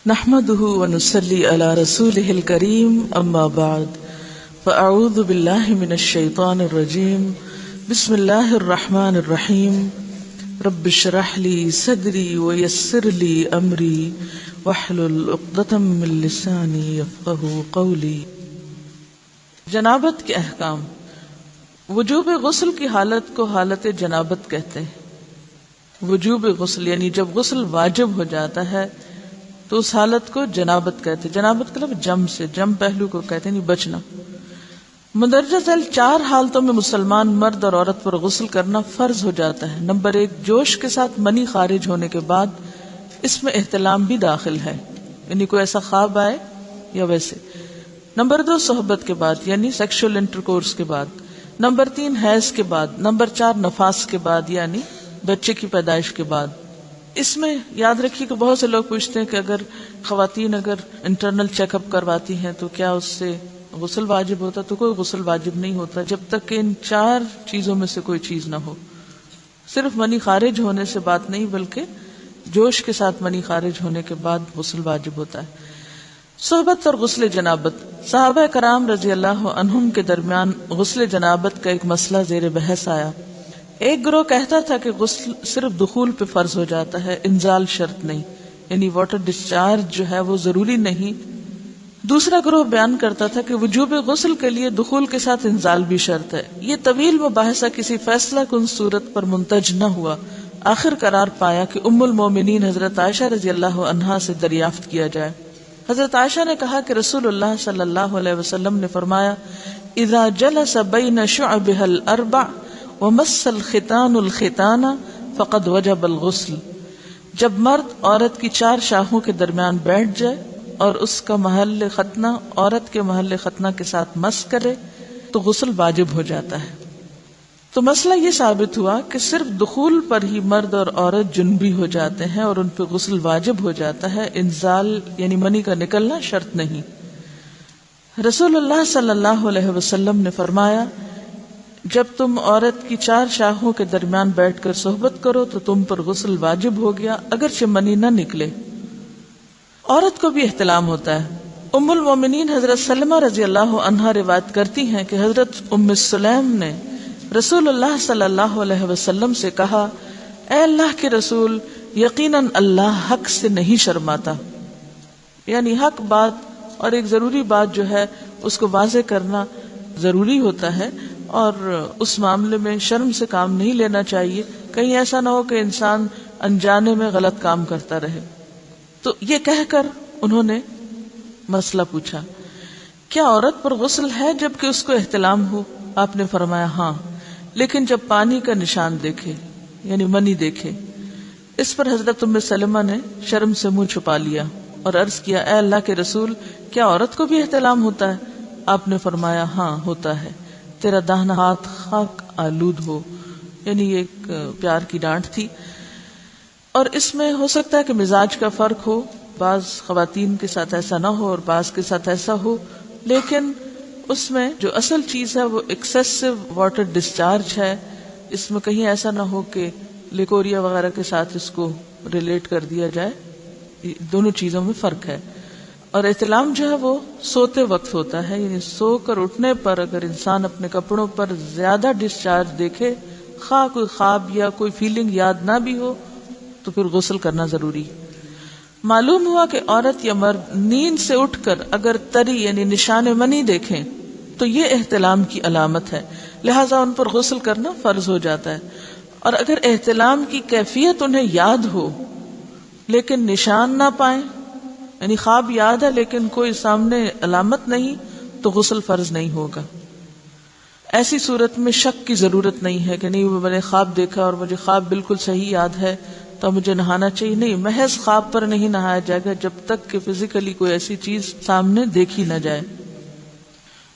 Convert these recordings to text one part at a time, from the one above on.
نحمده ونصلي على رسوله الكريم اما بعد فاعوذ بالله من الشيطان الرجيم بسم الله الرحمن الرحيم رب اشرح لي صدري ويسر لي امري واحلل عقدة من لساني يفقهوا قولي۔ جنابت کے احکام۔ وجوب غسل کی حالت کو حالت جنابت کہتے ہیں۔ وجوب غسل یعنی جب غسل واجب ہو جاتا ہے تو اس حالت کو جنابت کہتے ہیں۔ جنابت کا لفظ جم سے، جم پہلو کو کہتے ہیں، بچنا۔ مندرجہ ذیل 4 حالتوں میں مسلمان مرد اور عورت پر غسل کرنا فرض ہو جاتا ہے۔ نمبر 1، جوش کے ساتھ منی خارج ہونے کے بعد، اس میں احتلام بھی داخل ہے، یعنی کوئی ایسا خواب آئے یا ویسے۔ نمبر 2، صحبت کے بعد یعنی سیکشول انٹرکورس کے بعد۔ نمبر 3، حیض کے بعد۔ نمبر 4، نفاس کے بعد یعنی بچے کی پیدائش کے بعد۔ اس میں یاد رکھیے کہ بہت سے لوگ پوچھتے ہیں کہ اگر خواتین انٹرنل چیک اپ کرواتی ہیں تو کیا اس سے غسل واجب ہوتا؟ تو کوئی غسل واجب نہیں ہوتا جب تک کہ ان 4 چیزوں میں سے کوئی چیز نہ ہو۔ صرف منی خارج ہونے سے بات نہیں، بلکہ جوش کے ساتھ منی خارج ہونے کے بعد غسل واجب ہوتا ہے۔ صحبت اور غسل جنابت۔ صحابہ کرام رضی اللہ عنہم کے درمیان غسل جنابت کا ایک مسئلہ زیر بحث آیا۔ ایک گروہ کہتا تھا کہ غسل صرف دخول پہ فرض ہو جاتا ہے، انزال شرط نہیں، یعنی واٹر ڈسچارج جو ہے وہ ضروری نہیں۔ دوسرا گروہ بیان کرتا تھا کہ وجوب غسل کے لیے دخول کے ساتھ انزال بھی شرط ہے۔ یہ طویل مباحثہ کسی فیصلہ کن صورت پر منتج نہ ہوا۔ آخر قرار پایا کہ ام المومنین حضرت عائشہ رضی اللہ عنہا سے دریافت کیا جائے۔ حضرت عائشہ نے کہا کہ رسول اللہ صلی اللہ علیہ وسلم نے فرمایا، اذا جلس بین شعبها الاربع ومس الختان الختان فقد وجب الغسل۔ جب مرد عورت کی 4 شاخوں کے درمیان بیٹھ جائے اور اس کا محل ختنہ عورت کے محل ختنہ کے ساتھ مس کرے تو غسل واجب ہو جاتا ہے۔ تو مسئلہ یہ ثابت ہوا کہ صرف دخول پر ہی مرد اور عورت جنبی ہو جاتے ہیں اور ان پہ غسل واجب ہو جاتا ہے، انزال یعنی منی کا نکلنا شرط نہیں۔ رسول اللہ صلی اللہ علیہ وسلم نے فرمایا، جب تم عورت کی 4 شاخوں کے درمیان بیٹھ کر صحبت کرو تو تم پر غسل واجب ہو گیا، اگرچہ منی نہ نکلے۔ عورت کو بھی احتلام ہوتا ہے۔ ام المومنین حضرت سلمہ رضی اللہ عنہا روایت کرتی ہیں کہ حضرت ام سلیم نے رسول اللہ صلی اللہ علیہ وسلم سے کہا، اے اللہ کے رسول، یقیناً اللہ حق سے نہیں شرماتا، یعنی حق بات اور ایک ضروری بات جو ہے اس کو واضح کرنا ضروری ہوتا ہے، اور اس معاملے میں شرم سے کام نہیں لینا چاہیے، کہیں ایسا نہ ہو کہ انسان انجانے میں غلط کام کرتا رہے۔ تو یہ کہہ کر انہوں نے مسئلہ پوچھا، کیا عورت پر غسل ہے جبکہ اس کو احتلام ہو؟ آپ نے فرمایا ہاں، لیکن جب پانی کا نشان دیکھے یعنی منی دیکھے۔ اس پر حضرت ام سلمہ نے شرم سے منہ چھپا لیا اور عرض کیا، اے اللہ کے رسول، کیا عورت کو بھی احتلام ہوتا ہے؟ آپ نے فرمایا ہاں ہوتا ہے، تیرا داہنا ہاتھ خاک آلود ہو، یعنی یہ ایک پیار کی ڈانٹ تھی۔ اور اس میں ہو سکتا ہے کہ مزاج کا فرق ہو، بعض خواتین کے ساتھ ایسا نہ ہو اور بعض کے ساتھ ایسا ہو، لیکن اس میں جو اصل چیز ہے وہ ایکسیسو واٹر ڈسچارج ہے۔ اس میں کہیں ایسا نہ ہو کہ لیکوریا وغیرہ کے ساتھ اس کو ریلیٹ کر دیا جائے۔ دونوں چیزوں میں فرق ہے۔ اور احتلام جو ہے وہ سوتے وقت ہوتا ہے، یعنی سو کر اٹھنے پر اگر انسان اپنے کپڑوں پر زیادہ ڈسچارج دیکھے، خواہ کوئی خواب یا کوئی فیلنگ یاد نہ بھی ہو، تو پھر غسل کرنا ضروری۔ معلوم ہوا کہ عورت یا مرد نیند سے اٹھ کر اگر تری یعنی نشان منی دیکھیں تو یہ احتلام کی علامت ہے، لہذا ان پر غسل کرنا فرض ہو جاتا ہے۔ اور اگر احتلام کی کیفیت انہیں یاد ہو لیکن نشان نہ پائیں، یعنی خواب یاد ہے لیکن کوئی سامنے علامت نہیں، تو غسل فرض نہیں ہوگا۔ ایسی صورت میں شک کی ضرورت نہیں ہے کہ نہیں میں نے خواب دیکھا اور مجھے خواب بالکل صحیح یاد ہے تو مجھے نہانا چاہیے، نہیں، محض خواب پر نہیں نہایا جائے گا جب تک کہ فزیکلی کوئی ایسی چیز سامنے دیکھی نہ جائے۔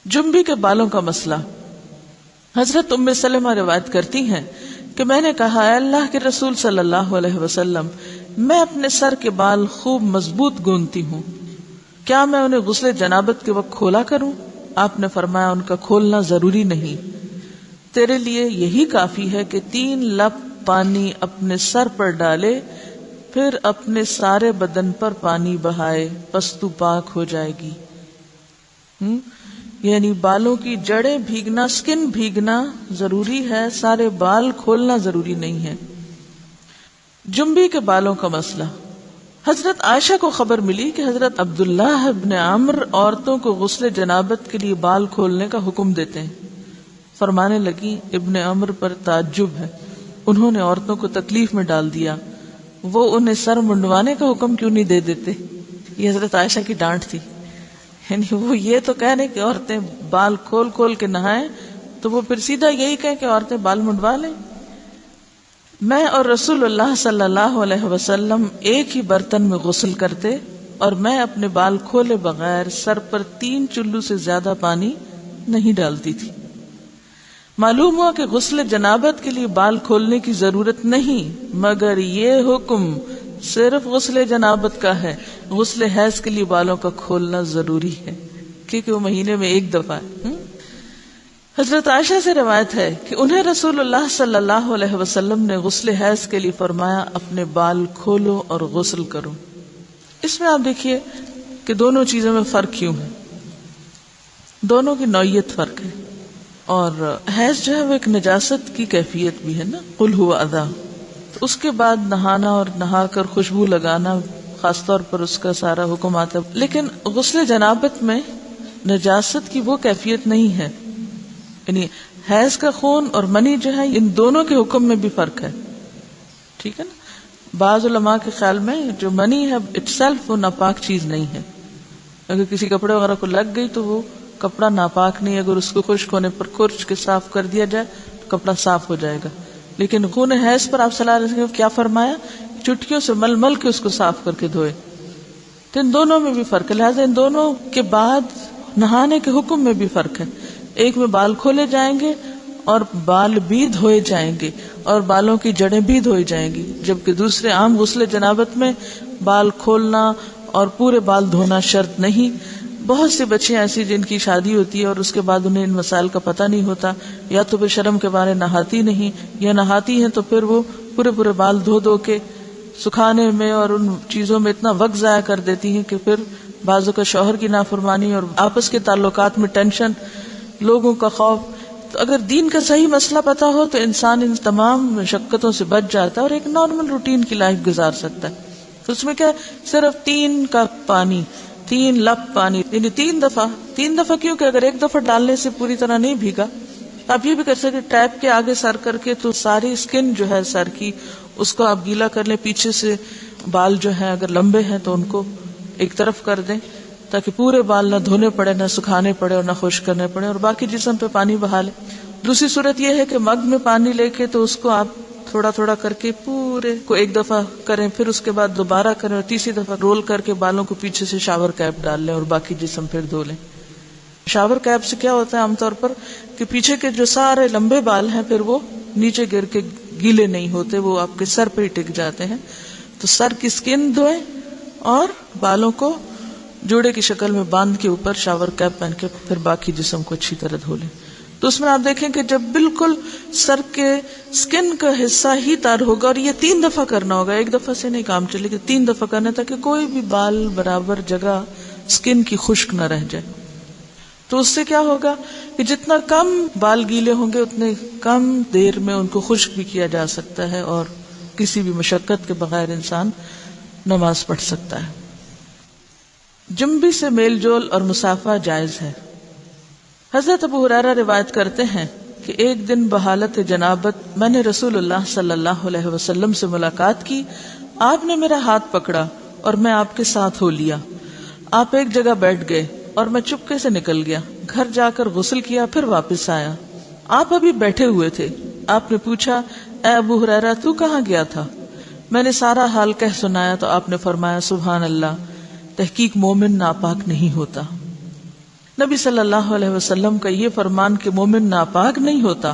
جنبی کے بالوں کا مسئلہ۔ حضرت ام سلمہ روایت کرتی ہیں کہ میں نے کہا، اے اللہ کے رسول صلی اللہ علیہ وسلم، میں اپنے سر کے بال خوب مضبوط گوندتی ہوں، کیا میں انہیں غسل جنابت کے وقت کھولا کروں؟ آپ نے فرمایا، ان کا کھولنا ضروری نہیں، تیرے لیے یہی کافی ہے کہ 3 لپ پانی اپنے سر پر ڈالے پھر اپنے سارے بدن پر پانی بہائے، پس تو پاک ہو جائے گی۔ یعنی بالوں کی جڑیں بھیگنا، سکن بھیگنا ضروری ہے، سارے بال کھولنا ضروری نہیں ہے۔ جنبی کے بالوں کا مسئلہ، حضرت عائشہ کو خبر ملی کہ حضرت عبداللہ ابن عمرو عورتوں کو غسل جنابت کے لیے بال کھولنے کا حکم دیتے ہیں۔ فرمانے لگی ابن عمرو پر تعجب ہے، انہوں نے عورتوں کو تکلیف میں ڈال دیا، وہ انہیں سر منڈوانے کا حکم کیوں نہیں دے دیتے؟ یہ حضرت عائشہ کی ڈانٹ تھی، یعنی وہ یہ تو کہہ رہے کہ عورتیں بال کھول کھول کے نہائیں، تو وہ پھر سیدھا یہی کہیں کہ عورتیں بال منڈوا لیں۔ میں اور رسول اللہ صلی اللہ علیہ وسلم ایک ہی برتن میں غسل کرتے، اور میں اپنے بال کھولے بغیر سر پر 3 چلو سے زیادہ پانی نہیں ڈالتی تھی۔ معلوم ہوا کہ غسل جنابت کے لیے بال کھولنے کی ضرورت نہیں، مگر یہ حکم صرف غسل جنابت کا ہے، غسل حیض کے لیے بالوں کا کھولنا ضروری ہے، کیونکہ وہ مہینے میں ایک دفعہ ہے۔ حضرت عائشہ سے روایت ہے کہ انہیں رسول اللہ صلی اللہ علیہ وسلم نے غسل حیض کے لیے فرمایا اپنے بال کھولو اور غسل کرو۔ اس میں آپ دیکھیے کہ دونوں چیزوں میں فرق کیوں ہے، دونوں کی نوعیت فرق ہے، اور حیض جو ہے وہ ایک نجاست کی کیفیت بھی ہے نا، قل ہو اذی، تو اس کے بعد نہانا اور نہا کر خوشبو لگانا خاص طور پر اس کا سارا حکم آتا ہے، لیکن غسل جنابت میں نجاست کی وہ کیفیت نہیں ہے، یعنی حیض کا خون اور منی جو ہے ان دونوں کے حکم میں بھی فرق ہے، ٹھیک ہے نا۔ بعض علماء کے خیال میں جو منی ہے اٹ سیلف وہ ناپاک چیز نہیں ہے، اگر کسی کپڑے وغیرہ کو لگ گئی تو وہ کپڑا ناپاک نہیں، اگر اس کو خشک ہونے پر کھرچ کے صاف کر دیا جائے تو کپڑا صاف ہو جائے گا۔ لیکن خون حیض پر آپ صلی اللہ علیہ وسلم کیا فرمایا، چٹکیوں سے مل مل کے اس کو صاف کر کے دھوئے، تو ان دونوں میں بھی فرق ہے، لہٰذا ان دونوں کے بعد نہانے کے حکم میں بھی فرق ہے۔ ایک میں بال کھولے جائیں گے اور بال بھی دھوئے جائیں گے اور بالوں کی جڑیں بھی دھوئی جائیں گی، جبکہ دوسرے عام غسل جنابت میں بال کھولنا اور پورے بال دھونا شرط نہیں۔ بہت سی بچیاں ایسی جن کی شادی ہوتی ہے اور اس کے بعد انہیں ان مسائل کا پتہ نہیں ہوتا، یا تو پھر شرم کے بارے نہاتی نہیں، یا نہاتی ہیں تو پھر وہ پورے بال دھو دھو کے سکھانے میں اور ان چیزوں میں اتنا وقت ضائع کر دیتی ہیں کہ پھر بعضوں کا شوہر کی نافرمانی اور آپس کے تعلقات میں ٹینشن، لوگوں کا خوف۔ تو اگر دین کا صحیح مسئلہ پتا ہو تو انسان ان تمام مشقتوں سے بچ جاتا ہے اور ایک نارمل روٹین کی لائف گزار سکتا ہے۔ تو اس میں کیا، صرف 3 کپ پانی، 3 لپ پانی، یعنی 3 دفعہ کیوں کہ اگر ایک دفعہ ڈالنے سے پوری طرح نہیں بھیگا، آپ یہ بھی کر سکتے ٹیپ کے آگے سر کر کے، تو ساری اسکن جو ہے سر کی اس کو آپ گیلا کر لیں، پیچھے سے بال جو ہیں اگر لمبے ہیں تو ان کو ایک طرف کر دیں تاکہ پورے بال نہ دھونے پڑے، نہ سکھانے پڑے اور نہ خشک کرنے پڑے، اور باقی جسم پہ پانی بہا لیں۔ دوسری صورت یہ ہے کہ مگ میں پانی لے کے تو اس کو آپ تھوڑا تھوڑا کر کے پورے کو ایک دفعہ کریں، پھر اس کے بعد دوبارہ کریں، اور تیسری دفعہ رول کر کے بالوں کو پیچھے سے شاور کیپ ڈال لیں اور باقی جسم پھر دھو لیں۔ شاور کیپ سے کیا ہوتا ہے عام طور پر کہ پیچھے کے جو سارے لمبے بال ہیں پھر وہ نیچے گر کے گیلے نہیں ہوتے، وہ آپ کے سر پہ ہی ٹک جاتے ہیں۔ تو سر کی اسکن دھوئیں اور بالوں کو جوڑے کی شکل میں باندھ کے اوپر شاور کیپ پہن کے پھر باقی جسم کو اچھی طرح دھو لیں۔ تو اس میں آپ دیکھیں کہ جب بالکل سر کے سکن کا حصہ ہی تر ہوگا، اور یہ 3 دفعہ کرنا ہوگا، ایک دفعہ سے نہیں کام چلے گا، 3 دفعہ کرنا تاکہ کوئی بھی بال برابر جگہ سکن کی خشک نہ رہ جائے۔ تو اس سے کیا ہوگا کہ جتنا کم بال گیلے ہوں گے اتنے کم دیر میں ان کو خشک بھی کیا جا سکتا ہے اور کسی بھی مشقت کے بغیر انسان نماز پڑھ سکتا ہے۔ جنبی سے میل جول اور مسافہ جائز ہے۔ حضرت ابو ہریرہ روایت کرتے ہیں کہ ایک دن بحالت جنابت میں نے رسول اللہ صلی اللہ علیہ وسلم سے ملاقات کی، آپ نے میرا ہاتھ پکڑا اور میں آپ کے ساتھ ہو لیا، آپ ایک جگہ بیٹھ گئے اور میں چپکے سے نکل گیا، گھر جا کر غسل کیا، پھر واپس آیا، آپ ابھی بیٹھے ہوئے تھے، آپ نے پوچھا اے ابو ہریرہ تو کہاں گیا تھا؟ میں نے سارا حال کہہ سنایا تو آپ نے فرمایا سبحان اللہ، تحقیق مومن ناپاک نہیں ہوتا۔ نبی صلی اللہ علیہ وسلم کا یہ فرمان کہ مومن ناپاک نہیں ہوتا،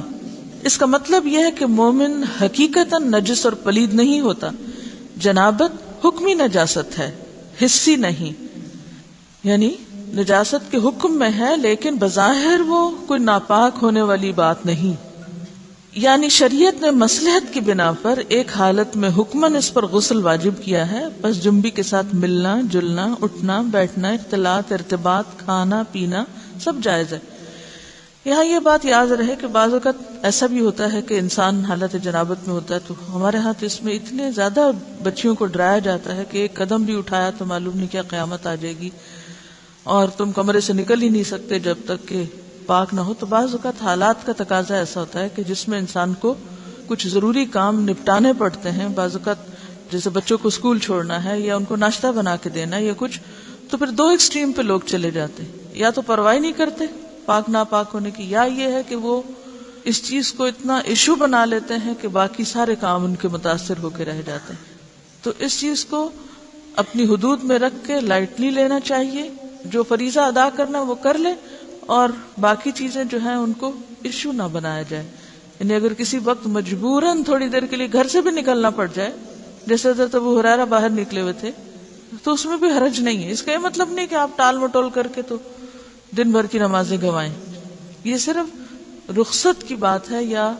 اس کا مطلب یہ ہے کہ مومن حقیقتاً نجس اور پلید نہیں ہوتا۔ جنابت حکمی نجاست ہے، حسی نہیں، یعنی نجاست کے حکم میں ہے لیکن بظاہر وہ کوئی ناپاک ہونے والی بات نہیں۔ یعنی شریعت نے مصلحت کی بنا پر ایک حالت میں حکماً اس پر غسل واجب کیا ہے، بس جنبی کے ساتھ ملنا جلنا، اٹھنا بیٹھنا، اختلاط ارتباط، کھانا پینا سب جائز ہے۔ یہاں یہ بات یاد رہے کہ بعض اوقات ایسا بھی ہوتا ہے کہ انسان حالت جنابت میں ہوتا ہے، تو ہمارے ہاتھ اس میں اتنے زیادہ بچیوں کو ڈرایا جاتا ہے کہ ایک قدم بھی اٹھایا تو معلوم نہیں کیا قیامت آ جائے گی اور تم کمرے سے نکل ہی نہیں سکتے جب تک کہ پاک نہ ہو۔ تو بعض اوقات حالات کا تقاضا ایسا ہوتا ہے کہ جس میں انسان کو کچھ ضروری کام نپٹانے پڑتے ہیں، بعض اوقات جیسے بچوں کو اسکول چھوڑنا ہے یا ان کو ناشتہ بنا کے دینا یا کچھ، تو پھر دو ایکسٹریم پہ لوگ چلے جاتے ہیں، یا تو پرواہ نہیں کرتے پاک ناپاک ہونے کی، یا یہ ہے کہ وہ اس چیز کو اتنا ایشو بنا لیتے ہیں کہ باقی سارے کام ان کے متاثر ہو کے رہ جاتے ہیں۔ تو اس چیز کو اپنی حدود میں رکھ کے لائٹلی لینا چاہیے، جو فریضہ ادا کرنا وہ کر لے، اور باقی چیزیں جو ہیں ان کو ایشو نہ بنایا جائے۔ یعنی اگر کسی وقت مجبوراً تھوڑی دیر کے لیے گھر سے بھی نکلنا پڑ جائے، جیسے حضرت ابو ہریرہ باہر نکلے ہوئے تھے، تو اس میں بھی حرج نہیں ہے۔ اس کا یہ مطلب نہیں کہ آپ ٹال مٹول کر کے تو دن بھر کی نمازیں گنوائیں، یہ صرف رخصت کی بات ہے یا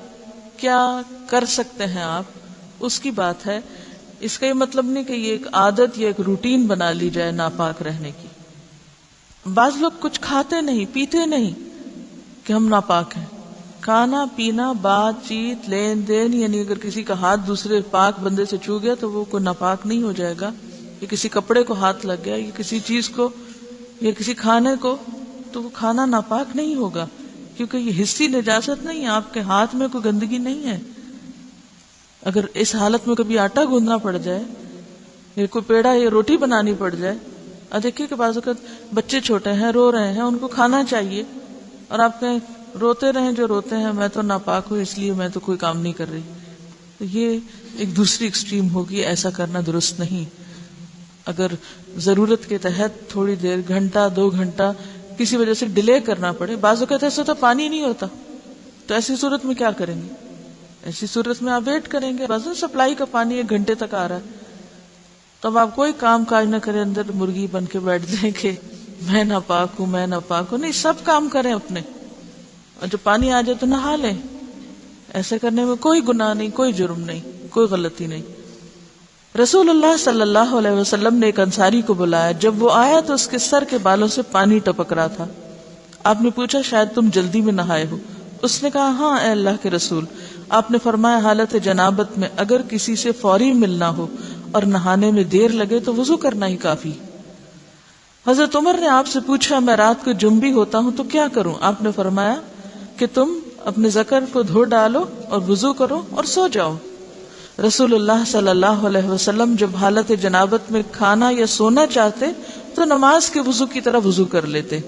کیا کر سکتے ہیں آپ اس کی بات ہے۔ اس کا یہ مطلب نہیں کہ یہ ایک عادت یا ایک روٹین بنا لی جائے ناپاک رہنے کی۔ بعض لوگ کچھ کھاتے نہیں پیتے نہیں کہ ہم ناپاک ہیں، کھانا پینا بات چیت لین دین، یعنی اگر کسی کا ہاتھ دوسرے پاک بندے سے چھو گیا تو وہ کوئی ناپاک نہیں ہو جائے گا، یا کسی کپڑے کو ہاتھ لگ گیا یا کسی چیز کو یا کسی کھانے کو، تو وہ کھانا ناپاک نہیں ہوگا، کیونکہ یہ حصی نجاست نہیں ہے، آپ کے ہاتھ میں کوئی گندگی نہیں ہے۔ اگر اس حالت میں کبھی آٹا گوندنا پڑ جائے یا کوئی پیڑا یا روٹی بنانی پڑ جائے، اور دیکھیے کہ بعض اوقات بچے چھوٹے ہیں رو رہے ہیں، ان کو کھانا چاہیے، اور آپ کہیں روتے رہیں جو روتے ہیں، میں تو ناپاک ہوں اس لیے میں تو کوئی کام نہیں کر رہی، تو یہ ایک دوسری ایکسٹریم ہوگی، ایسا کرنا درست نہیں۔ اگر ضرورت کے تحت تھوڑی دیر، گھنٹہ 2 گھنٹہ کسی وجہ سے ڈیلے کرنا پڑے، بعض اوقات ایسا ہوتا پانی نہیں ہوتا، تو ایسی صورت میں کیا کریں گے؟ ایسی صورت میں آپ ویٹ کریں گے، بعض سپلائی کا پانی 1 گھنٹے تک آ رہا ہے، تو اب آپ کوئی کام کاج نہ کریں، اندر مرغی بن کے بیٹھ جائیں کہ میں ناپاک ہوں میں ناپاک ہوں، نہیں، سب کام کریں اپنے، اور جب پانی آ جائے تو نہا لیں۔ ایسے کرنے میں کوئی گناہ نہیں، کوئی جرم نہیں، کوئی غلطی نہیں۔ رسول اللہ صلی اللہ علیہ وسلم نے ایک انصاری کو بلایا، جب وہ آیا تو اس کے سر کے بالوں سے پانی ٹپک رہا تھا۔ آپ نے پوچھا شاید تم جلدی میں نہائے ہو؟ اس نے کہا ہاں اے اللہ کے رسول۔ آپ نے فرمایا حالت جنابت میں اگر کسی سے فوری ملنا ہو اور نہانے میں دیر لگے تو وضو کرنا ہی کافی۔ حضرت عمر نے آپ سے پوچھا میں رات کو جنبی ہوتا ہوں تو کیا کروں؟ آپ نے فرمایا کہ تم اپنے ذکر کو دھو ڈالو اور وضو کرو اور سو جاؤ۔ رسول اللہ صلی اللہ علیہ وسلم جب حالت جنابت میں کھانا یا سونا چاہتے تو نماز کے وضو کی طرح وضو کر لیتے۔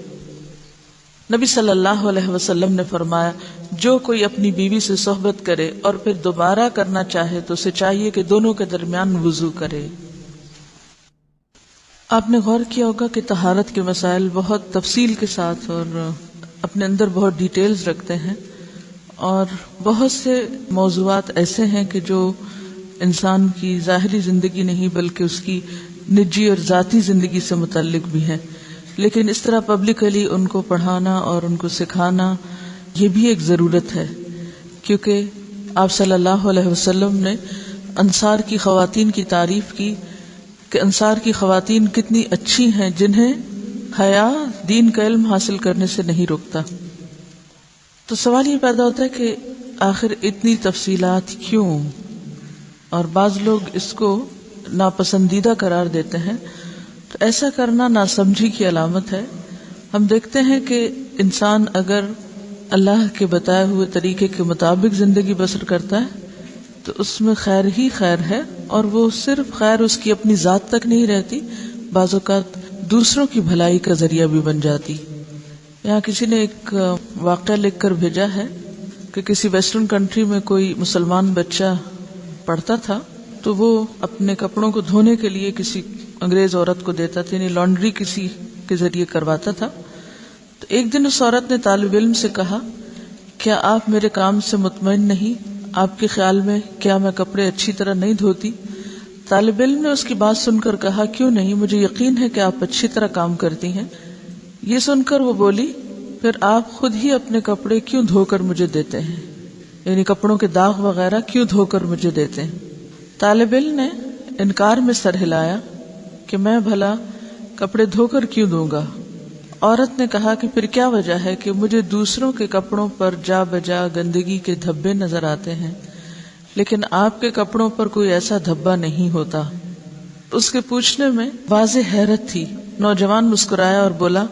نبی صلی اللہ علیہ وسلم نے فرمایا جو کوئی اپنی بیوی سے صحبت کرے اور پھر دوبارہ کرنا چاہے تو اسے چاہیے کہ دونوں کے درمیان وضو کرے۔ آپ نے غور کیا ہوگا کہ طہارت کے مسائل بہت تفصیل کے ساتھ اور اپنے اندر بہت ڈیٹیلز رکھتے ہیں، اور بہت سے موضوعات ایسے ہیں کہ جو انسان کی ظاہری زندگی نہیں بلکہ اس کی نجی اور ذاتی زندگی سے متعلق بھی ہے، لیکن اس طرح پبلکلی ان کو پڑھانا اور ان کو سکھانا یہ بھی ایک ضرورت ہے، کیونکہ آپ صلی اللہ علیہ وسلم نے انصار کی خواتین کی تعریف کی کہ انصار کی خواتین کتنی اچھی ہیں جنہیں حیا دین کا علم حاصل کرنے سے نہیں روکتا۔ تو سوال یہ پیدا ہوتا ہے کہ آخر اتنی تفصیلات کیوں؟ اور بعض لوگ اس کو ناپسندیدہ قرار دیتے ہیں، تو ایسا کرنا ناسمجھی کی علامت ہے۔ ہم دیکھتے ہیں کہ انسان اگر اللہ کے بتائے ہوئے طریقے کے مطابق زندگی بسر کرتا ہے تو اس میں خیر ہی خیر ہے، اور وہ صرف خیر اس کی اپنی ذات تک نہیں رہتی، بعض اوقات دوسروں کی بھلائی کا ذریعہ بھی بن جاتی۔ یہاں کسی نے ایک واقعہ لکھ کر بھیجا ہے کہ کسی ویسٹرن کنٹری میں کوئی مسلمان بچہ پڑھتا تھا، تو وہ اپنے کپڑوں کو دھونے کے لیے کسی انگریز عورت کو دیتا تھا، یعنی لانڈری کسی کے ذریعے کرواتا تھا۔ تو ایک دن اس عورت نے طالب علم سے کہا کیا آپ میرے کام سے مطمئن نہیں؟ آپ کے خیال میں کیا میں کپڑے اچھی طرح نہیں دھوتی؟ طالب علم نے اس کی بات سن کر کہا کیوں نہیں، مجھے یقین ہے کہ آپ اچھی طرح کام کرتی ہیں۔ یہ سن کر وہ بولی پھر آپ خود ہی اپنے کپڑے کیوں دھو کر مجھے دیتے ہیں؟ یعنی کپڑوں کے داغ وغیرہ کیوں دھو کر مجھے دیتے ہیں؟ طالب علم نے انکار میں سر ہلایا کہ میں بھلا کپڑے دھو کر کیوں دوں گا؟ عورت نے کہا کہ پھر کیا وجہ ہے کہ مجھے دوسروں کے کپڑوں پر جا بجا گندگی کے دھبے نظر آتے ہیں لیکن آپ کے کپڑوں پر کوئی ایسا دھبا نہیں ہوتا۔ اس کے پوچھنے میں واضح حیرت تھی۔ نوجوان مسکرایا اور بولا،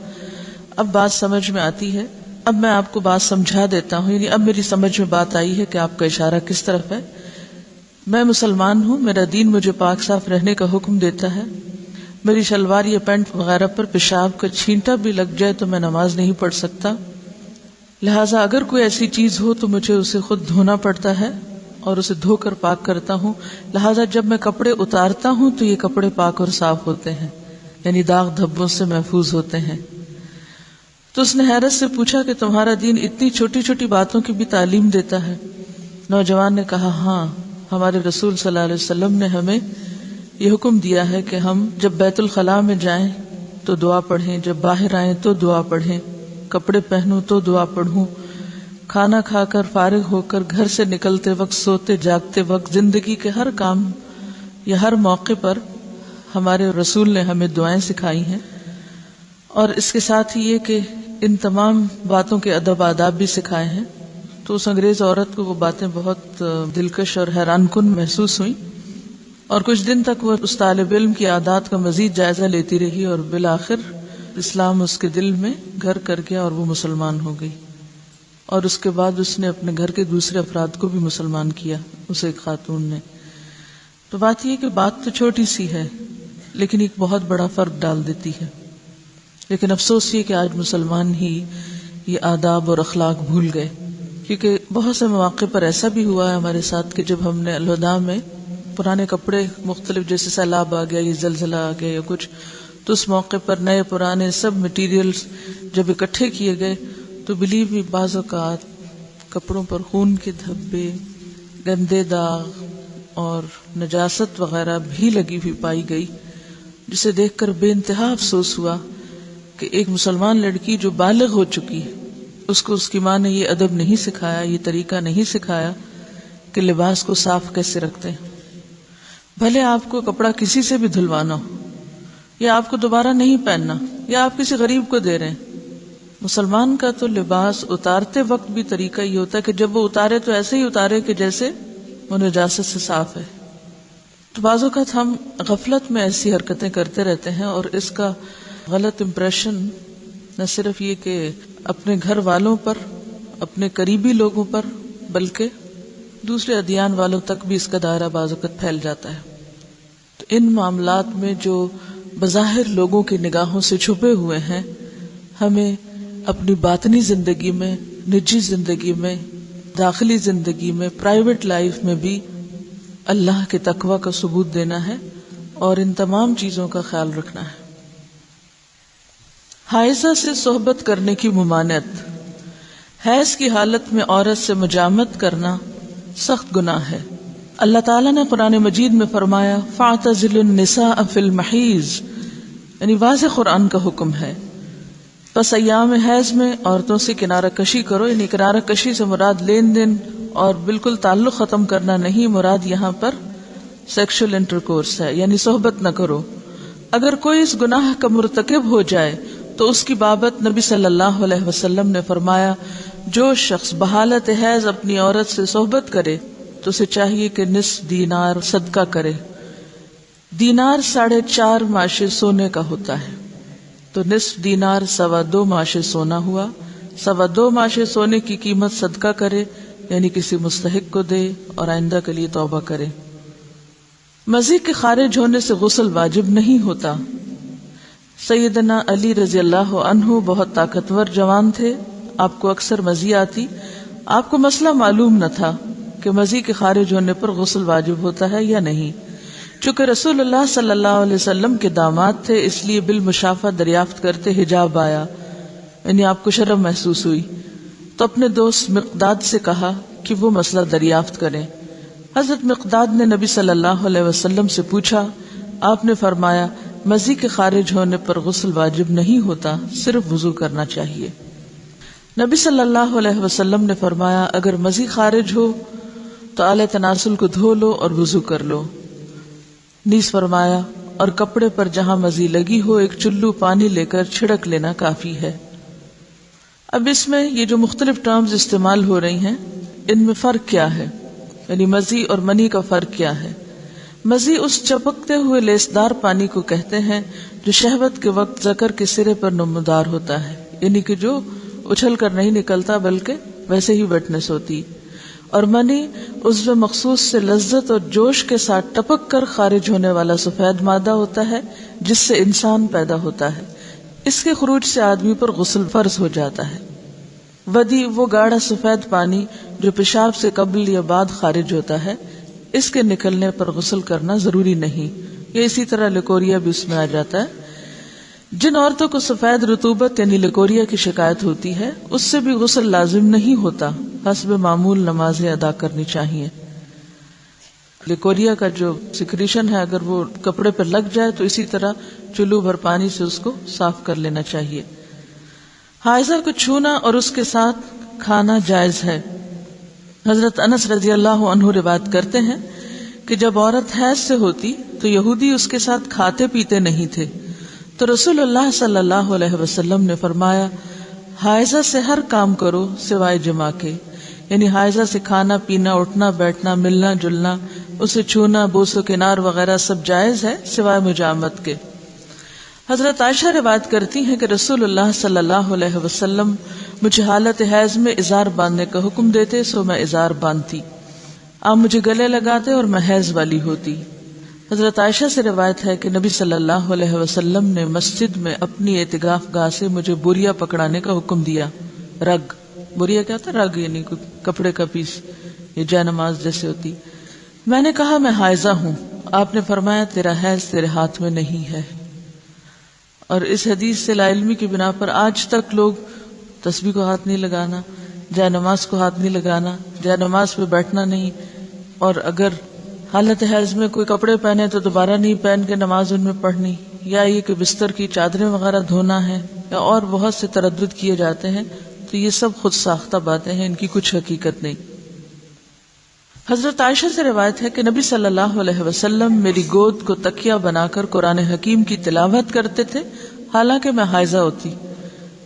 اب بات سمجھ میں آتی ہے، اب میں آپ کو بات سمجھا دیتا ہوں، یعنی اب میری سمجھ میں بات آئی ہے کہ آپ کا اشارہ کس طرف ہے۔ میں مسلمان ہوں، میرا دین مجھے پاک صاف رہنے کا حکم دیتا ہے، میری شلوار یا پینٹ وغیرہ پر پیشاب کا چھینٹا بھی لگ جائے تو میں نماز نہیں پڑھ سکتا، لہٰذا اگر کوئی ایسی چیز ہو تو مجھے اسے خود دھونا پڑتا ہے اور اسے دھو کر پاک کرتا ہوں، لہٰذا جب میں کپڑے اتارتا ہوں تو یہ کپڑے پاک اور صاف ہوتے ہیں، یعنی داغ دھبوں سے محفوظ ہوتے ہیں۔ تو اس نے حیرت سے پوچھا کہ تمہارا دین اتنی چھوٹی چھوٹی باتوں کی بھی تعلیم دیتا ہے؟ نوجوان نے کہا، ہاں، ہمارے رسول صلی اللہ علیہ وسلم نے ہمیں یہ حکم دیا ہے کہ ہم جب بیت الخلاء میں جائیں تو دعا پڑھیں، جب باہر آئیں تو دعا پڑھیں، کپڑے پہنوں تو دعا پڑھوں، کھانا کھا کر فارغ ہو کر گھر سے نکلتے وقت، سوتے جاگتے وقت، زندگی کے ہر کام یا ہر موقع پر ہمارے رسول نے ہمیں دعائیں سکھائی ہیں۔ اور اس کے ساتھ ہی یہ کہ ان تمام باتوں کے ادب آداب بھی سکھائے ہیں۔ تو اس انگریز عورت کو وہ باتیں بہت دلکش اور حیران کن محسوس ہوئیں، اور کچھ دن تک وہ اس طالب علم کی عادات کا مزید جائزہ لیتی رہی، اور بالآخر اسلام اس کے دل میں گھر کر گیا اور وہ مسلمان ہو گئی، اور اس کے بعد اس نے اپنے گھر کے دوسرے افراد کو بھی مسلمان کیا، اسے ایک خاتون نے۔ تو بات یہ کہ بات تو چھوٹی سی ہے لیکن ایک بہت بڑا فرق ڈال دیتی ہے۔ لیکن افسوس یہ کہ آج مسلمان ہی یہ آداب اور اخلاق بھول گئے، کیونکہ بہت سے مواقع پر ایسا بھی ہوا ہے ہمارے ساتھ کہ جب ہم نے الوداع میں پرانے کپڑے مختلف، جیسے سیلاب آ گیا یا زلزلہ آ گیا یا کچھ، تو اس موقع پر نئے پرانے سب مٹیریلز جب اکٹھے کیے گئے تو بلیو بھی بعض اوقات کپڑوں پر خون کے دھبے، گندے داغ اور نجاست وغیرہ بھی لگی ہوئی پائی گئی، جسے دیکھ کر بے انتہا افسوس ہوا کہ ایک مسلمان لڑکی جو بالغ ہو چکی ہے، اس کو اس کی ماں نے یہ ادب نہیں سکھایا، یہ طریقہ نہیں سکھایا کہ لباس کو صاف کیسے رکھتے ہیں۔ بھلے آپ کو کپڑا کسی سے بھی دھلوانا ہو، یا آپ کو دوبارہ نہیں پہننا، یا آپ کسی غریب کو دے رہے ہیں، مسلمان کا تو لباس اتارتے وقت بھی طریقہ یہ ہوتا ہے کہ جب وہ اتارے تو ایسے ہی اتارے کہ جیسے وہ نجاست سے صاف ہے۔ تو بعض اوقات ہم غفلت میں ایسی حرکتیں کرتے رہتے ہیں، اور اس کا غلط امپریشن نہ صرف یہ کہ اپنے گھر والوں پر، اپنے قریبی لوگوں پر، بلکہ دوسرے ادیان والوں تک بھی اس کا دائرہ بعض اوقات پھیل جاتا ہے۔ تو ان معاملات میں جو بظاہر لوگوں کی نگاہوں سے چھپے ہوئے ہیں، ہمیں اپنی باطنی زندگی میں، نجی زندگی میں، داخلی زندگی میں، پرائیویٹ لائف میں بھی اللہ کے تقوی کا ثبوت دینا ہے اور ان تمام چیزوں کا خیال رکھنا ہے۔ حائضہ سے صحبت کرنے کی ممانعت۔ حیض کی حالت میں عورت سے مجامت کرنا سخت گناہ ہے۔ اللہ تعالیٰ نے قرآن مجید میں فرمایا فَاعْتَزِلُوا النِّسَاءَ فِي الْمَحِيضِ، یعنی واضح قرآن کا حکم ہے، پس ایام حیض میں عورتوں سے کنارہ کشی کرو، یعنی کنارہ کشی سے مراد لین دین اور بالکل تعلق ختم کرنا نہیں، مراد یہاں پر سیکشل انٹرکورس ہے، یعنی صحبت نہ کرو۔ اگر کوئی اس گناہ کا مرتکب ہو جائے تو اس کی بابت نبی صلی اللہ علیہ وسلم نے فرمایا، جو شخص بحالت حیض اپنی عورت سے صحبت کرے تو اسے چاہیے کہ نصف دینار صدقہ کرے۔ دینار 4.5 ماشے سونے کا ہوتا ہے، تو نصف دینار 2.25 ماشے سونا ہوا۔ 2.25 ماشے سونے کی قیمت صدقہ کرے، یعنی کسی مستحق کو دے اور آئندہ کے لیے توبہ کرے۔ مزی کے خارج ہونے سے غسل واجب نہیں ہوتا۔ سیدنا علی رضی اللہ عنہ بہت طاقتور جوان تھے، آپ کو اکثر مزی آتی، آپ کو مسئلہ معلوم نہ تھا کہ مزی کے خارج ہونے پر غسل واجب ہوتا ہے یا نہیں۔ چونکہ رسول اللہ صلی اللہ علیہ وسلم کے داماد تھے، اس لیے بالمشافہ دریافت کرتے حجاب آیا، یعنی آپ کو شرم محسوس ہوئی، تو اپنے دوست مقداد سے کہا کہ وہ مسئلہ دریافت کریں۔ حضرت مقداد نے نبی صلی اللہ علیہ وسلم سے پوچھا، آپ نے فرمایا مزی کے خارج ہونے پر غسل واجب نہیں ہوتا، صرف وضو کرنا چاہیے۔ نبی صلی اللہ علیہ وسلم نے فرمایا اگر مزی خارج ہو تو آلہ تناسل کو دھو لو اور وضو کر لو. نیز فرمایا اور کپڑے پر جہاں مزی لگی ہو ایک چلو پانی لے کر چھڑک لینا کافی ہے. اب اس میں یہ جو مختلف ٹرمز استعمال ہو رہی ہیں ان میں فرق کیا ہے، یعنی مزی اور منی کا فرق کیا ہے؟ مزی اس چپکتے ہوئے لیسدار پانی کو کہتے ہیں جو شہوت کے وقت ذکر کے سرے پر نمودار ہوتا ہے، یعنی کہ جو اچھل کر نہیں نکلتا بلکہ ویسے ہی ویٹنس ہوتی. اور منی عضو مخصوص سے لذت اور جوش کے ساتھ ٹپک کر خارج ہونے والا سفید مادہ ہوتا ہے جس سے انسان پیدا ہوتا ہے. اس کے خروج سے آدمی پر غسل فرض ہو جاتا ہے. ودی وہ گاڑھا سفید پانی جو پیشاب سے قبل یا بعد خارج ہوتا ہے، اس کے نکلنے پر غسل کرنا ضروری نہیں. یہ اسی طرح لیکوریا بھی اس میں آ جاتا ہے. جن عورتوں کو سفید رطوبت یعنی لیکوریا کی شکایت ہوتی ہے اس سے بھی غسل لازم نہیں ہوتا، حسب معمول نمازیں ادا کرنی چاہیے. لیکوریا کا جو سیکریشن ہے اگر وہ کپڑے پر لگ جائے تو اسی طرح چلو بھر پانی سے اس کو صاف کر لینا چاہیے. حائضہ کو چھونا اور اس کے ساتھ کھانا جائز ہے. حضرت انس رضی اللہ عنہ روایت کرتے ہیں کہ جب عورت حیض سے ہوتی تو یہودی اس کے ساتھ کھاتے پیتے نہیں تھے، تو رسول اللہ صلی اللہ علیہ وسلم نے فرمایا حائضہ سے ہر کام کرو سوائے جماع کے، یعنی حائضہ سے کھانا پینا، اٹھنا بیٹھنا، ملنا جلنا، اسے چھونا، بوس و کنار وغیرہ سب جائز ہے سوائے مجامت کے. حضرت عائشہ روایت کرتی ہیں کہ رسول اللہ صلی اللہ علیہ وسلم مجھے حالت حیض میں ازار باندھنے کا حکم دیتے سو میں ازار باندھتی. آپ مجھے گلے لگاتے اور میں حیض والی ہوتی. حضرت عائشہ سے روایت ہے کہ نبی صلی اللہ علیہ وسلم نے مسجد میں اپنی اعتکاف گاہ سے مجھے بوریا پکڑانے کا حکم دیا. رگ، بوریا کیا ہوتا ہے؟ رگ یعنی کپڑے کا پیس، یہ جے نماز جیسے ہوتی. میں نے کہا میں حائضہ ہوں. آپ نے فرمایا تیرا حیض تیرے ہاتھ میں نہیں ہے. اور اس حدیث سے لا علمی کی بنا پر آج تک لوگ تسبیح کو ہاتھ نہیں لگانا، جے نماز کو ہاتھ نہیں لگانا، جے نماز پہ بیٹھنا نہیں، اور اگر حالت حیض میں کوئی کپڑے پہنے تو دوبارہ نہیں پہن کے نماز ان میں پڑھنی، یا یہ کہ بستر کی چادریں وغیرہ دھونا ہے، یا اور بہت سے تردد کیے جاتے ہیں. تو یہ سب خود ساختہ باتیں ہیں، ان کی کچھ حقیقت نہیں. حضرت عائشہ سے روایت ہے کہ نبی صلی اللہ علیہ وسلم میری گود کو تکیہ بنا کر قرآن حکیم کی تلاوت کرتے تھے حالانکہ میں حائضہ ہوتی.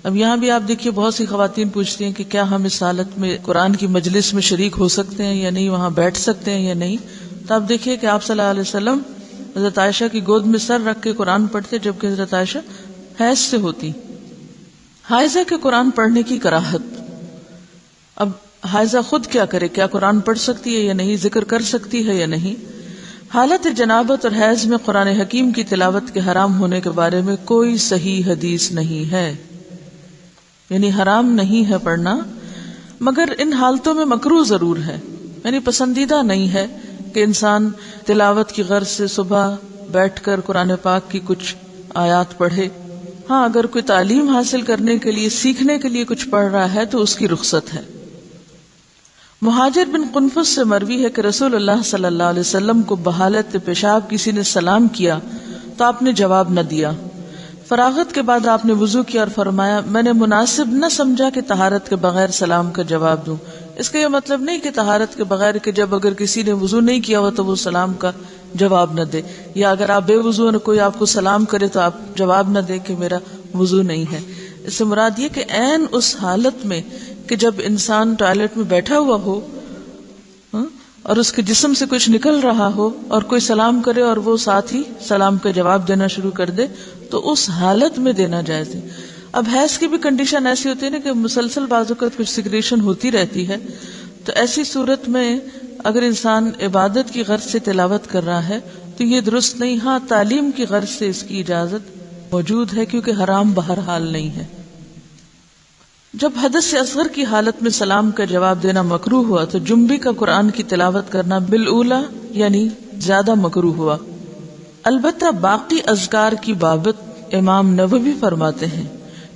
اب یہاں بھی آپ دیکھیے بہت سی خواتین پوچھتی ہیں کہ کیا ہم اس حالت میں قرآن کی مجلس میں شریک ہو سکتے ہیں یا نہیں، وہاں بیٹھ سکتے ہیں یا نہیں. تو آپ دیکھیے کہ آپ صلی اللہ علیہ وسلم حضرت عائشہ کی گود میں سر رکھ کے قرآن پڑھتے جبکہ حضرت عائشہ حیض سے ہوتی. حائضہ کے قرآن پڑھنے کی کراہت. اب حائضہ خود کیا کرے؟ کیا قرآن پڑھ سکتی ہے یا نہیں، ذکر کر سکتی ہے یا نہیں؟ حالت جنابت اور حیض میں قرآن حکیم کی تلاوت کے حرام ہونے کے بارے میں کوئی صحیح حدیث نہیں ہے، یعنی حرام نہیں ہے پڑھنا، مگر ان حالتوں میں مکروہ ضرور ہے، یعنی پسندیدہ نہیں ہے کہ انسان تلاوت کی غرض سے صبح بیٹھ کر قرآن پاک کی کچھ آیات پڑھے. ہاں اگر کوئی تعلیم حاصل کرنے کے لیے، سیکھنے کے لیے کچھ پڑھ رہا ہے تو اس کی رخصت ہے. مہاجر بن قنفس سے مروی ہے کہ رسول اللہ صلی اللہ علیہ وسلم کو بحالت پیشاب کسی نے سلام کیا تو آپ نے جواب نہ دیا. فراغت کے بعد آپ نے وضو کیا اور فرمایا میں نے مناسب نہ سمجھا کہ طہارت کے بغیر سلام کا جواب دوں. اس کا یہ مطلب نہیں کہ طہارت کے بغیر کہ جب اگر کسی نے وضو نہیں کیا ہو تو وہ سلام کا جواب نہ دے، یا اگر آپ بے وضو ہیں کوئی آپ کو سلام کرے تو آپ جواب نہ دے کہ میرا وضو نہیں ہے. اس سے مراد یہ کہ عین اس حالت میں کہ جب انسان ٹوائلٹ میں بیٹھا ہوا ہو اور اس کے جسم سے کچھ نکل رہا ہو اور کوئی سلام کرے اور وہ ساتھ ہی سلام کا جواب دینا شروع کر دے تو اس حالت میں دینا جائز ہے. اب حیض کی بھی کنڈیشن ایسی ہوتی ہے نا کہ مسلسل بعض اوقات کچھ سیکریشن ہوتی رہتی ہے، تو ایسی صورت میں اگر انسان عبادت کی غرض سے تلاوت کر رہا ہے تو یہ درست نہیں. ہاں تعلیم کی غرض سے اس کی اجازت موجود ہے کیونکہ حرام بہرحال نہیں ہے. جب حدث اصغر کی حالت میں سلام کا جواب دینا مکروہ ہوا تو جنبی کا قرآن کی تلاوت کرنا بالاولا یعنی زیادہ مکروہ ہوا. البتہ باقی اذکار کی بابت امام نووی فرماتے ہیں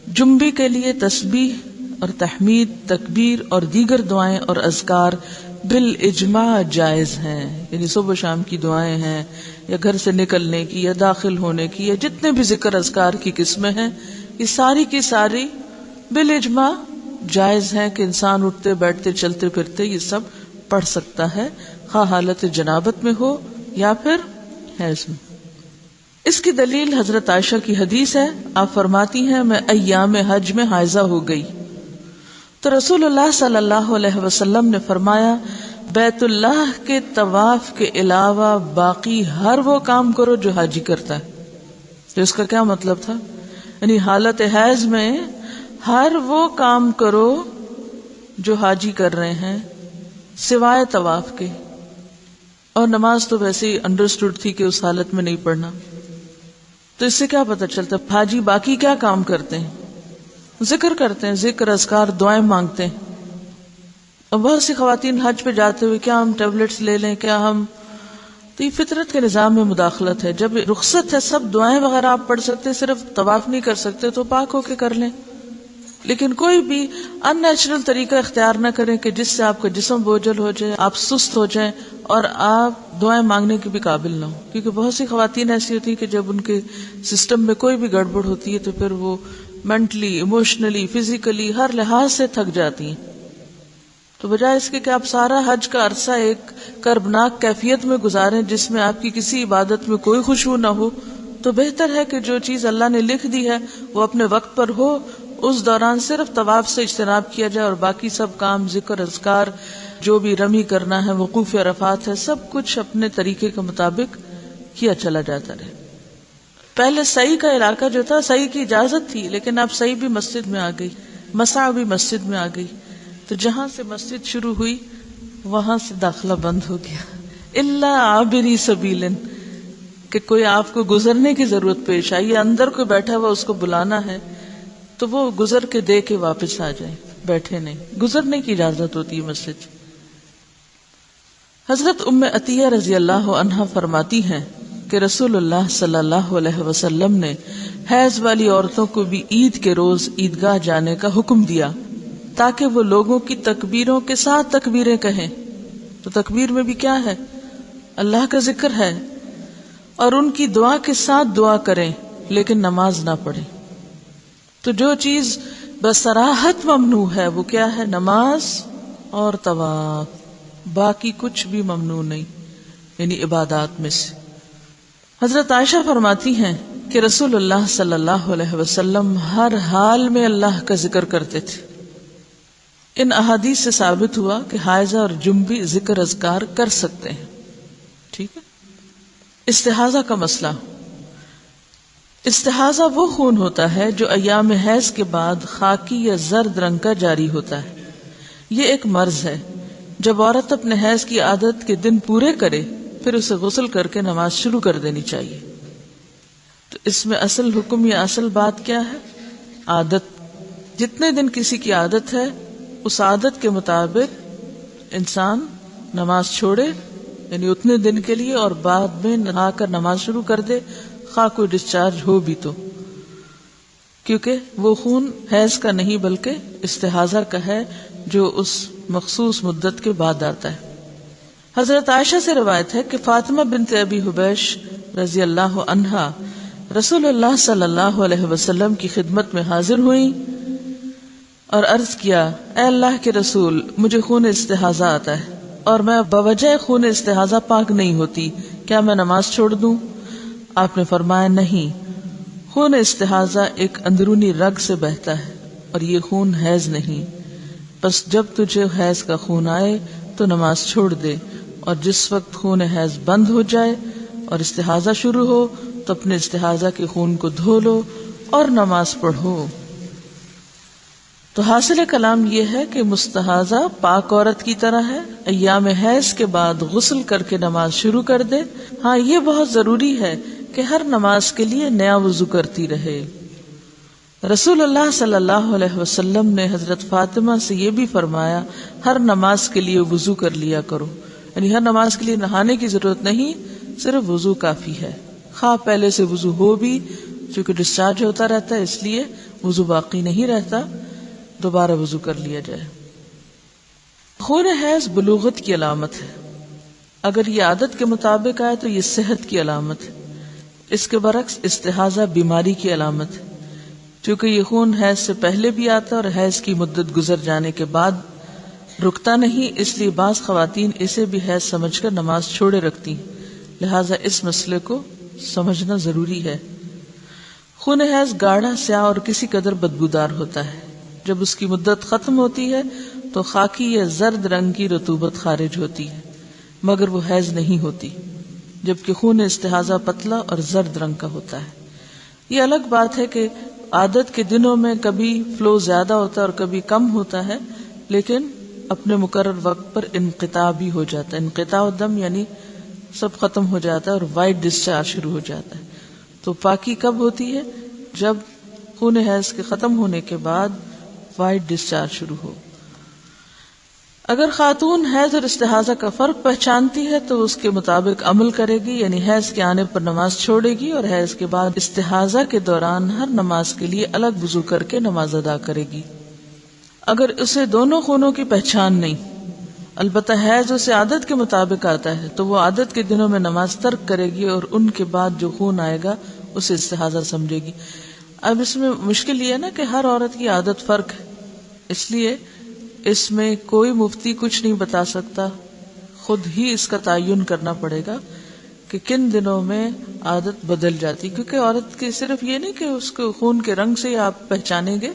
جنبی کے لیے تسبیح اور تحمید، تکبیر اور دیگر دعائیں اور اذکار بالاجماع جائز ہیں. یعنی صبح شام کی دعائیں ہیں یا گھر سے نکلنے کی یا داخل ہونے کی یا جتنے بھی ذکر اذکار کی قسمیں ہیں، یہ ساری کی ساری بالاجماع جائز ہیں کہ انسان اٹھتے بیٹھتے چلتے پھرتے یہ سب پڑھ سکتا ہے، خواہ حالت جنابت میں ہو یا پھر حیض میں۔ اس کی دلیل حضرت عائشہ کی حدیث ہے، آپ فرماتی ہیں میں ایام حج میں حائضہ ہو گئی تو رسول اللہ صلی اللہ علیہ وسلم نے فرمایا بیت اللہ کے طواف کے علاوہ باقی ہر وہ کام کرو جو حاجی کرتا ہے۔ تو اس کا کیا مطلب تھا؟ یعنی حالت حیض میں ہر وہ کام کرو جو حاجی کر رہے ہیں سوائے طواف کے، اور نماز تو ویسے ہی انڈرسٹوڈ تھی کہ اس حالت میں نہیں پڑھنا۔ تو اس سے کیا پتہ چلتا ہے حاجی باقی کیا کام کرتے ہیں؟ ذکر کرتے ہیں، ذکر اذکار دعائیں مانگتے ہیں۔ اور بہت سی خواتین حج پہ جاتے ہوئے کیا ہم ٹیبلٹس لے لیں، کیا ہم، تو یہ فطرت کے نظام میں مداخلت ہے۔ جب رخصت ہے سب دعائیں وغیرہ آپ پڑھ سکتے، صرف طواف نہیں کر سکتے تو پاک ہو کے کر لیں، لیکن کوئی بھی ان نیچرل طریقہ اختیار نہ کریں کہ جس سے آپ کا جسم بوجھل ہو جائے، آپ سست ہو جائیں اور آپ دعائیں مانگنے کے بھی قابل نہ ہو۔ کیونکہ بہت سی خواتین ایسی ہوتی ہیں کہ جب ان کے سسٹم میں کوئی بھی گڑبڑ ہوتی ہے تو پھر وہ مینٹلی، ایموشنلی، فزیکلی ہر لحاظ سے تھک جاتی ہیں۔ تو بجائے اس کے کہ آپ سارا حج کا عرصہ ایک کربناک کیفیت میں گزاریں جس میں آپ کی کسی عبادت میں کوئی خشوع نہ ہو، تو بہتر ہے کہ جو چیز اللہ نے لکھ دی ہے وہ اپنے وقت پر ہو، اس دوران صرف طواف سے اجتناب کیا جائے اور باقی سب کام، ذکر اذکار، جو بھی رمی کرنا ہے، وقوف عرفات ہے، سب کچھ اپنے طریقے کے مطابق کیا چلا جاتا رہے۔ پہلے سعی کا علاقہ جو تھا، سعی کی اجازت تھی، لیکن اب سعی بھی مسجد میں آ گئی، مسعی بھی مسجد میں آ گئی، تو جہاں سے مسجد شروع ہوئی وہاں سے داخلہ بند ہو گیا، الا عابری سبیل، کہ کوئی آپ کو گزرنے کی ضرورت پیش آئی، اندر کوئی بیٹھا ہوا اس کو بلانا ہے تو وہ گزر کے دے کے واپس آ جائے، بیٹھے نہیں، گزرنے کی اجازت ہوتی ہے مسجد۔ حضرت ام عطیہ رضی اللہ عنہا فرماتی ہیں کہ رسول اللہ صلی اللہ علیہ وسلم نے حیض والی عورتوں کو بھی عید کے روز عیدگاہ جانے کا حکم دیا تاکہ وہ لوگوں کی تکبیروں کے ساتھ تکبیریں کہیں۔ تو تکبیر میں بھی کیا ہے؟ اللہ کا ذکر ہے، اور ان کی دعا کے ساتھ دعا کریں لیکن نماز نہ پڑھیں۔ تو جو چیز بصراحت ممنوع ہے وہ کیا ہے؟ نماز اور طواف، باقی کچھ بھی ممنوع نہیں، یعنی عبادات میں سے۔ حضرت عائشہ فرماتی ہیں کہ رسول اللہ صلی اللہ علیہ وسلم ہر حال میں اللہ کا ذکر کرتے تھے۔ ان احادیث سے ثابت ہوا کہ حائضہ اور جنبی ذکر اذکار کر سکتے ہیں، ٹھیک ہے۔ استحاضہ کا مسئلہ، استحاضہ وہ خون ہوتا ہے جو ایام حیض کے بعد خاکی یا زرد رنگ کا جاری ہوتا ہے۔ یہ ایک مرض ہے۔ جب عورت اپنے حیض کی عادت کے دن پورے کرے پھر اسے غسل کر کے نماز شروع کر دینی چاہیے۔ تو اس میں اصل حکم یا اصل بات کیا ہے؟ عادت۔ جتنے دن کسی کی عادت ہے اس عادت کے مطابق انسان نماز چھوڑے، یعنی اتنے دن کے لیے، اور بعد میں نہا کر نماز شروع کر دے، خواہ کوئی ڈسچارج ہو بھی تو، کیونکہ وہ خون حیض کا نہیں بلکہ استحاضہ کا ہے جو اس مخصوص مدت کے بعد آتا ہے۔ حضرت عائشہ سے روایت ہے کہ فاطمہ بنت ابی حبیش رضی اللہ عنہا رسول اللہ صلی اللہ علیہ وسلم کی خدمت میں حاضر ہوئیں اور عرض کیا، اے اللہ کے رسول، مجھے خون استحاضہ آتا ہے اور میں بوجہ خون استحاضہ پاک نہیں ہوتی، کیا میں نماز چھوڑ دوں؟ آپ نے فرمایا، نہیں، خون استحاضہ ایک اندرونی رگ سے بہتا ہے اور یہ خون حیض نہیں، بس جب تجھے حیض کا خون آئے تو نماز چھوڑ دے، اور جس وقت خون حیض بند ہو جائے اور استحاضہ شروع ہو تو اپنے استحاضہ کے خون کو دھو لو اور نماز پڑھو۔ تو حاصل کلام یہ ہے کہ مستحاضہ پاک عورت کی طرح ہے، ایام حیض کے بعد غسل کر کے نماز شروع کر دے۔ ہاں، یہ بہت ضروری ہے کہ ہر نماز کے لیے نیا وضو کرتی رہے۔ رسول اللہ صلی اللہ علیہ وسلم نے حضرت فاطمہ سے یہ بھی فرمایا، ہر نماز کے لیے وضو کر لیا کرو، یعنی ہر نماز کے لیے نہانے کی ضرورت نہیں، صرف وضو کافی ہے۔ خواہ پہلے سے وضو ہو بھی، چونکہ ڈسچارج ہوتا رہتا ہے اس لیے وضو باقی نہیں رہتا، دوبارہ وضو کر لیا جائے۔ خون حیض بلوغت کی علامت ہے، اگر یہ عادت کے مطابق آئے تو یہ صحت کی علامت ہے، اس کے برعکس استحاضہ بیماری کی علامت ہے۔ چونکہ یہ خون حیض سے پہلے بھی آتا اور حیض کی مدت گزر جانے کے بعد رکتا نہیں، اس لیے بعض خواتین اسے بھی حیض سمجھ کر نماز چھوڑے رکھتی ہیں، لہٰذا اس مسئلے کو سمجھنا ضروری ہے۔ خون حیض گاڑھا، سیاہ اور کسی قدر بدبودار ہوتا ہے۔ جب اس کی مدت ختم ہوتی ہے تو خاکی یا زرد رنگ کی رطوبت خارج ہوتی ہے، مگر وہ حیض نہیں ہوتی، جبکہ خون استحاضہ پتلا اور زرد رنگ کا ہوتا ہے۔ یہ الگ بات ہے کہ عادت کے دنوں میں کبھی فلو زیادہ ہوتا ہے اور کبھی کم ہوتا ہے، لیکن اپنے مقرر وقت پر انقطاع بھی ہو جاتا ہے۔ انقطاع الدم یعنی سب ختم ہو جاتا ہے اور وائٹ ڈسچارج شروع ہو جاتا ہے۔ تو پاکی کب ہوتی ہے؟ جب خون حیض کے ختم ہونے کے بعد وائٹ ڈسچارج شروع ہو۔ اگر خاتون حیض اور استحاضہ کا فرق پہچانتی ہے تو اس کے مطابق عمل کرے گی، یعنی حیض کے آنے پر نماز چھوڑے گی اور حیض کے بعد استحاضہ کے دوران ہر نماز کے لیے الگ وضو کر کے نماز ادا کرے گی۔ اگر اسے دونوں خونوں کی پہچان نہیں، البتہ حیض اسے عادت کے مطابق آتا ہے، تو وہ عادت کے دنوں میں نماز ترک کرے گی اور ان کے بعد جو خون آئے گا اسے استحاضہ سمجھے گی۔ اب اس میں مشکل یہ ہے نا کہ ہر عورت کی عادت فرق ہے، اس لیے اس میں کوئی مفتی کچھ نہیں بتا سکتا، خود ہی اس کا تعین کرنا پڑے گا کہ کن دنوں میں عادت بدل جاتی، کیونکہ عورت کی صرف یہ نہیں کہ اس کو خون کے رنگ سے آپ پہچانیں گے،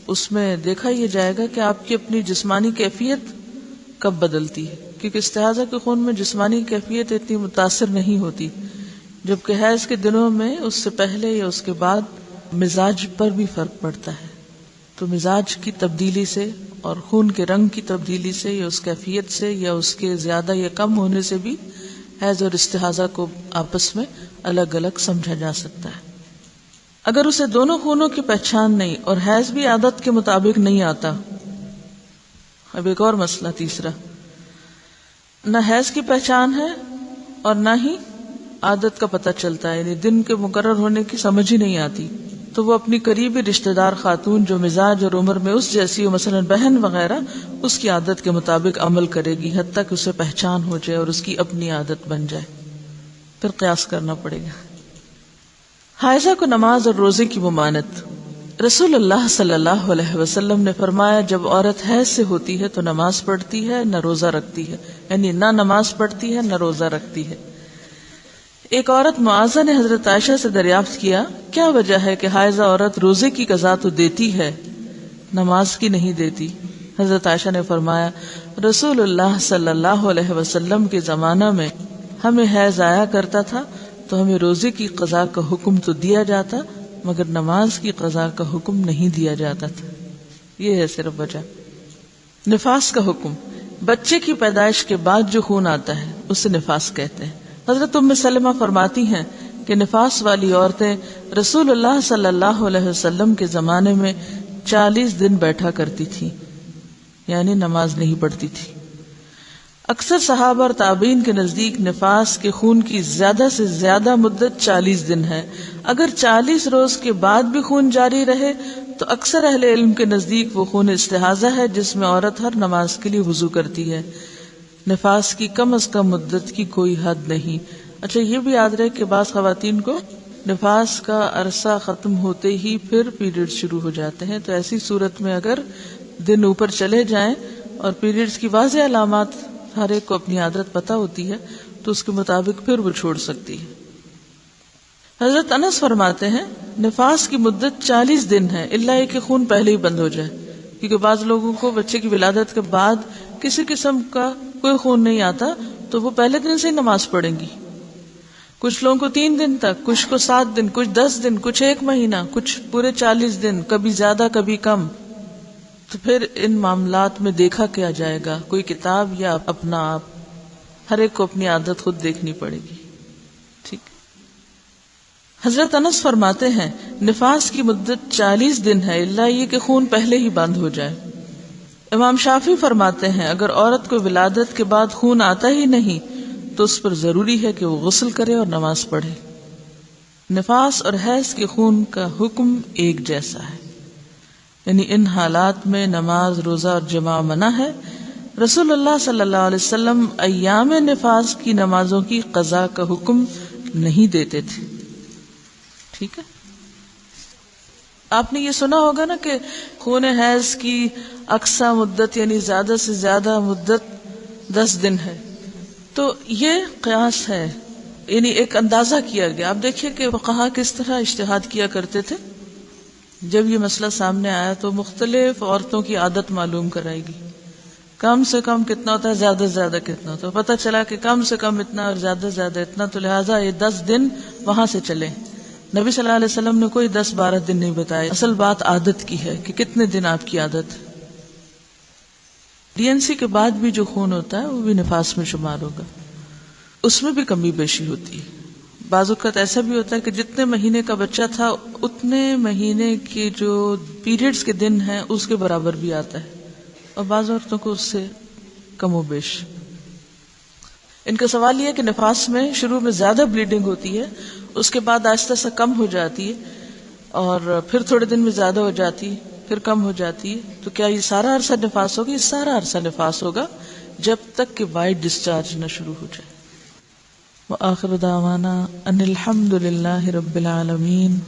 اس میں دیکھا یہ جائے گا کہ آپ کی اپنی جسمانی کیفیت کب بدلتی ہے، کیونکہ استحاضہ کے خون میں جسمانی کیفیت اتنی متاثر نہیں ہوتی، جبکہ حیض کے دنوں میں اس سے پہلے یا اس کے بعد مزاج پر بھی فرق پڑتا ہے۔ تو مزاج کی تبدیلی سے اور خون کے رنگ کی تبدیلی سے یا اس کیفیت سے یا اس کے زیادہ یا کم ہونے سے بھی حیض اور استحاضہ کو آپس میں الگ الگ سمجھا جا سکتا ہے۔ اگر اسے دونوں خونوں کی پہچان نہیں اور حیض بھی عادت کے مطابق نہیں آتا، اب ایک اور مسئلہ تیسرا، نہ حیض کی پہچان ہے اور نہ ہی عادت کا پتہ چلتا ہے، یعنی دن کے مقرر ہونے کی سمجھ ہی نہیں آتی، تو وہ اپنی قریبی رشتہ دار خاتون جو مزاج اور عمر میں اس جیسی ہو، مثلا بہن وغیرہ، اس کی عادت کے مطابق عمل کرے گی حتیٰ کہ اسے پہچان ہو جائے اور اس کی اپنی عادت بن جائے، پھر قیاس کرنا پڑے گا۔ حائضہ کو نماز اور روزے کی ممانعت۔ رسول اللہ صلی اللہ علیہ وسلم نے فرمایا، جب عورت حیض سے ہوتی ہے تو نماز پڑھتی ہے نہ روزہ رکھتی ہے، یعنی نہ نماز پڑھتی ہے نہ روزہ رکھتی ہے۔ ایک عورت معاذہ نے حضرت عائشہ سے دریافت کیا، کیا وجہ ہے کہ حائضہ عورت روزے کی قضا تو دیتی ہے نماز کی نہیں دیتی؟ حضرت عائشہ نے فرمایا، رسول اللہ صلی اللہ علیہ وسلم کے زمانہ میں ہمیں حیض آیا کرتا تھا تو ہمیں روزے کی قضا کا حکم تو دیا جاتا مگر نماز کی قضا کا حکم نہیں دیا جاتا تھا۔ یہ ہے صرف وجہ۔ نفاس کا حکم، بچے کی پیدائش کے بعد جو خون آتا ہے اسے نفاس کہتے ہیں۔ حضرت ام سلمہ فرماتی ہیں کہ نفاس والی عورتیں رسول اللہ صلی اللہ علیہ وسلم کے زمانے میں 40 دن بیٹھا کرتی تھی، یعنی نماز نہیں پڑھتی تھی۔ اکثر صحابہ اور تابعین کے نزدیک نفاس کے خون کی زیادہ سے زیادہ مدت 40 دن ہے۔ اگر 40 روز کے بعد بھی خون جاری رہے تو اکثر اہل علم کے نزدیک وہ خون استحاضہ ہے جس میں عورت ہر نماز کے لیے وضو کرتی ہے۔ نفاس کی کم از کم مدت کی کوئی حد نہیں۔ اچھا یہ بھی یاد رہے کہ بعض خواتین کو نفاس کا عرصہ ختم ہوتے ہی پھر پیریڈ شروع ہو جاتے ہیں، تو ایسی صورت میں اگر دن اوپر چلے جائیں اور پیریڈز کی واضح علامات ہر ایک کو اپنی عادت پتہ ہوتی ہے تو اس کے مطابق پھر وہ چھوڑ سکتی ہے۔ حضرت انس فرماتے ہیں نفاس کی مدت 40 دن ہے، الا یہ کہ خون پہلے ہی بند ہو جائے، کیونکہ بعض لوگوں کو بچے کی ولادت کے بعد کسی قسم کا کوئی خون نہیں آتا تو وہ پہلے دن سے ہی نماز پڑھیں گی، کچھ لوگوں کو 3 دن تک، کچھ کو 7 دن، کچھ 10 دن، کچھ 1 مہینہ، کچھ پورے 40 دن، کبھی زیادہ کبھی کم۔ تو پھر ان معاملات میں دیکھا کیا جائے گا، کوئی کتاب یا اپنا آپ، ہر ایک کو اپنی عادت خود دیکھنی پڑے گی۔ ٹھیک۔ حضرت انس فرماتے ہیں نفاس کی مدت 40 دن ہے، الا یہ کہ خون پہلے ہی بند ہو جائے۔ امام شافعی فرماتے ہیں اگر عورت کو ولادت کے بعد خون آتا ہی نہیں تو اس پر ضروری ہے کہ وہ غسل کرے اور نماز پڑھے۔ نفاس اور حیض کے خون کا حکم ایک جیسا ہے، یعنی ان حالات میں نماز، روزہ اور جماع منع ہے۔ رسول اللہ صلی اللہ علیہ وسلم ایام نفاس کی نمازوں کی قضا کا حکم نہیں دیتے تھے۔ ٹھیک ہے۔ آپ نے یہ سنا ہوگا نا کہ خون حیض کی اقصی مدت یعنی زیادہ سے زیادہ مدت 10 دن ہے. تو یہ قیاس ہے، یعنی ایک اندازہ کیا گیا. آپ دیکھیے کہ فقہا کس طرح اجتہاد کیا کرتے تھے. جب یہ مسئلہ سامنے آیا تو مختلف عورتوں کی عادت معلوم کرائی گی. کم سے کم کتنا ہوتا ہے، زیادہ سے زیادہ کتنا ہوتا ہے. پتہ چلا کہ کم سے کم اتنا اور زیادہ سے زیادہ اتنا، تو لہٰذا یہ 10 دن وہاں سے چلے. نبی صلی اللہ علیہ وسلم نے کوئی 10-12 دن نہیں بتائے. اصل بات عادت کی ہے کہ کتنے دن آپ کی عادت. ڈی این سی کے بعد بھی جو خون ہوتا ہے وہ بھی نفاس میں شمار ہوگا. اس میں بھی کمی بیشی ہوتی ہے. بعض اوقات ایسا بھی ہوتا ہے کہ جتنے مہینے کا بچہ تھا اتنے مہینے کے جو پیریڈز کے دن ہیں اس کے برابر بھی آتا ہے، اور بعض عورتوں کو اس سے کم و بیش. ان کا سوال یہ ہے کہ نفاس میں شروع میں زیادہ بلیڈنگ ہوتی ہے، اس کے بعد آہستہ آہستہ کم ہو جاتی ہے، اور پھر تھوڑے دن میں زیادہ ہو جاتی ہے، پھر کم ہو جاتی ہے. تو کیا یہ سارا عرصہ نفاس ہوگا؟ یہ سارا عرصہ نفاس ہوگا جب تک کہ وائٹ ڈسچارج نہ شروع ہو جائے. وآخر دعوانا ان الحمد للہ رب العالمین.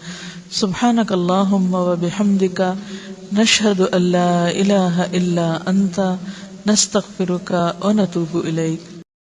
سبحانک اللہم وبحمدک نشہد ان لا الہ الا انت نستغفرک ونتوب الیک.